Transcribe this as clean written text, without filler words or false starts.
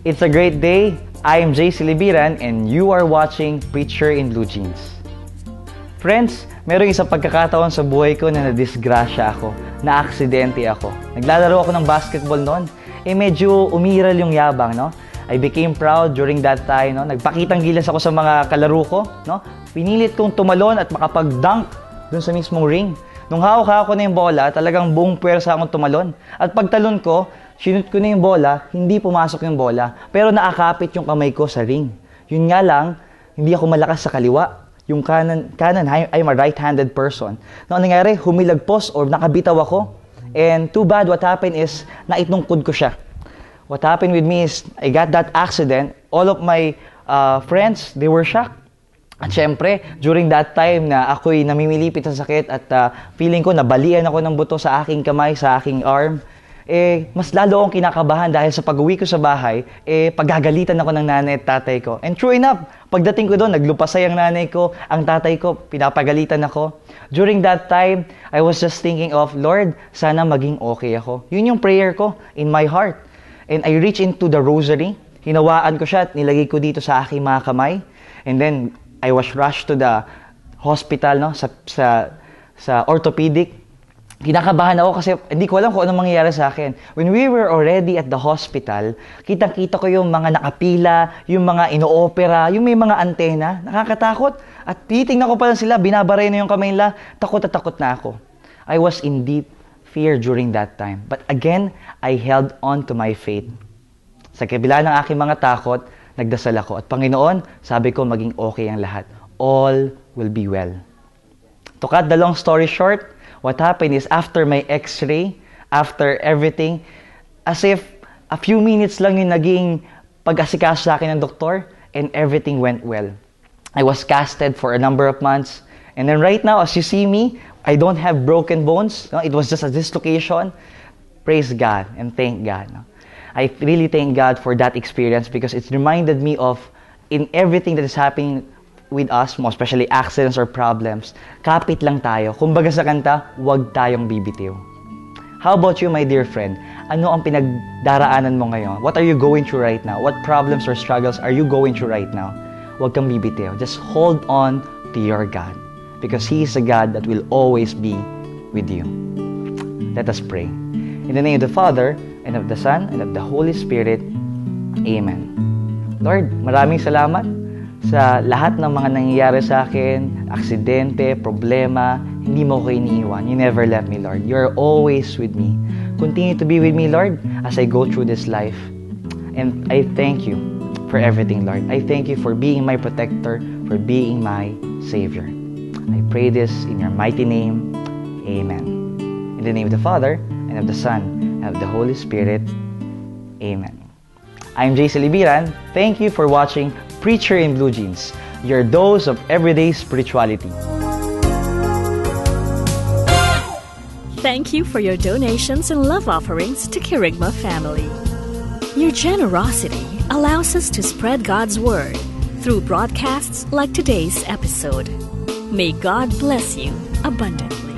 It's a great day. I am JC Libiran and you are watching Preacher in Blue Jeans. Friends, merong isang pagkakataon sa buhay ko na nadisgrasya ako, na-aksidente ako. Naglalaro ako ng basketball noon. Medyo umiral yung yabang, no? I became proud during that time, no? Nagpakitang gilas ako sa mga kalaro ko, no? Pinilit kong tumalon at makapag-dunk dun sa mismong ring. Nung hawak ko na yung bola, talagang buong puwersa akong tumalon. At pagtalon ko, sinut ko na yung bola, hindi pumasok yung bola. Pero naakapit yung kamay ko sa ring. Yun nga lang, hindi ako malakas sa kaliwa. Yung kanan, I'm a right-handed person. Noong nangyari, humilagpos or nakabitaw ako. And too bad, what happened is, naitungkod ko siya. What happened with me is, I got that accident. All of my friends, they were shocked. At syempre, during that time na ako'y namimilipit sa sakit at feeling ko nabalian ako ng buto sa aking kamay, sa aking arm, mas lalo akong kinakabahan dahil sa pag-uwi ko sa bahay, paggagalitan ako ng nanay at tatay ko. And true enough, pagdating ko doon, naglupasay ang nanay ko, ang tatay ko, pinapagalitan ako. During that time, I was just thinking of, Lord, sana maging okay ako. Yun yung prayer ko in my heart. And I reached into the rosary, hinawaan ko siya at nilagay ko dito sa aking mga kamay. And then, I was rushed to the hospital, no, sa orthopedic. Kinakabahan ako kasi hindi ko alam kung anong mangyayari sa akin. When we were already at the hospital, kitang-kita ko yung mga nakapila, yung mga ino-opera, yung may mga antena. Nakakatakot. At titingnan ko pa lang sila, binabaray na yung kamay nila. Takot na ako. I was in deep fear during that time. But again, I held on to my faith. Sa kabila ng aking mga takot, nagdasal ako. At Panginoon, sabi ko maging okay ang lahat. All will be well. To cut the long story short, what happened is after my x-ray, after everything, as if a few minutes lang yung naging pag-asikaso sa akin ng doktor and everything went well. I was casted for a number of months. And then right now, as you see me, I don't have broken bones. No? It was just a dislocation. Praise God and thank God. No? I really thank God for that experience because it's reminded me of in everything that is happening with us, most especially accidents or problems, kapit lang tayo. Kumbaga sa kanta, huwag tayong bibitiw. How about you, my dear friend? Ano ang pinagdaraanan mo ngayon? What are you going through right now? What problems or struggles are you going through right now? Huwag kang bibitiw. Just hold on to your God because He is a God that will always be with you. Let us pray. In the name of the Father, and of the Son, and of the Holy Spirit. Amen. Lord, maraming salamat sa lahat ng mga nangyayari sa akin, aksidente, problema, hindi mo ko iniiwan. You never left me, Lord. You're always with me. Continue to be with me, Lord, as I go through this life. And I thank you for everything, Lord. I thank you for being my protector, for being my Savior. I pray this in your mighty name. Amen. In the name of the Father, and of the Son, and of the Holy Spirit. Amen. I'm JC Libiran. Thank you for watching Preacher in Blue Jeans, your dose of everyday spirituality. Thank you for your donations and love offerings to Kerygma family. Your generosity allows us to spread God's word through broadcasts like today's episode. May God bless you abundantly.